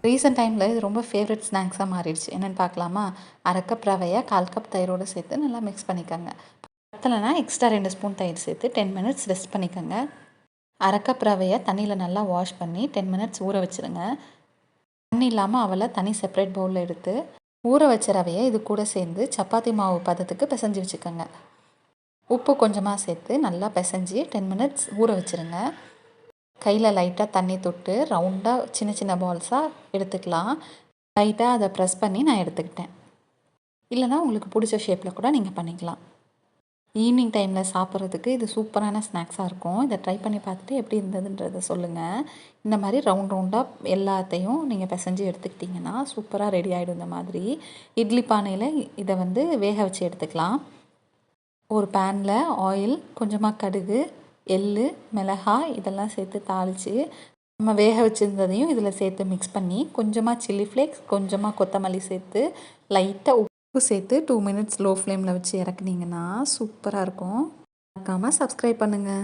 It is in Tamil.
ரீசெண்ட் டைமில் இது ரொம்ப ஃபேவரட் ஸ்நாக்ஸாக மாறிடுச்சு. என்னென்னு பார்க்கலாமா? 1/2 கப் ரவையை 1/4 கப் தயிரோடு சேர்த்து நல்லா மிக்ஸ் பண்ணிக்கோங்க. பத்தலைன்னா எக்ஸ்ட்ரா 2 ஸ்பூன் தயிர் சேர்த்து 10 மினிட்ஸ் ரெஸ்ட் பண்ணிக்கோங்க. 1/2 கப் ரவையை தண்ணியில் நல்லா வாஷ் பண்ணி 10 மினிட்ஸ் ஊற வச்சுருங்க. தண்ணி இல்லாமல் அவலை தனி செப்பரேட் பவுலில் எடுத்து ஊற வச்ச ரவையை இது கூட சேர்ந்து சப்பாத்தி மாவு பதத்துக்கு பிசைஞ்சு வச்சுக்கோங்க. உப்பு கொஞ்சமாக சேர்த்து நல்லா பிசைஞ்சு 10 மினிட்ஸ் ஊற வச்சுருங்க. கையில் லைட்டாக தண்ணி தொட்டு ரவுண்டாக சின்ன சின்ன பால்ஸாக எடுத்துக்கலாம். லைட்டாக அதை ப்ரெஸ் பண்ணி நான் எடுத்துக்கிட்டேன். இல்லைனா உங்களுக்கு பிடிச்ச ஷேப்பில் கூட நீங்கள் பண்ணிக்கலாம். ஈவினிங் டைமில் சாப்பிட்றதுக்கு இது சூப்பரான ஸ்நாக்ஸாக இருக்கும். இதை ட்ரை பண்ணி பார்த்துட்டு எப்படி இருந்ததுன்றதை சொல்லுங்கள். இந்த மாதிரி ரவுண்டாக எல்லாத்தையும் நீங்கள் பிசைஞ்சு எடுத்துக்கிட்டிங்கன்னா சூப்பராக ரெடி ஆகிடும். இந்த மாதிரி இட்லி பானையில் இதை வேக வச்சு எடுத்துக்கலாம். ஒரு பேனில் ஆயில், கொஞ்சமாக கடுகு, எள்ளு, மிளகாய் இதெல்லாம் சேர்த்து தாளித்து நம்ம வேக வச்சுருந்ததையும் இதில் சேர்த்து மிக்ஸ் பண்ணி கொஞ்சமாக சில்லி ஃப்ளேக்ஸ், கொஞ்சமாக கொத்தமல்லி சேர்த்து லைட்டாக உப்பு சேர்த்து 2 மினிட்ஸ் லோ ஃப்ளேமில் வச்சு இறக்குனீங்கன்னா சூப்பராக இருக்கும். மறக்காமல் சப்ஸ்கிரைப் பண்ணுங்கள்.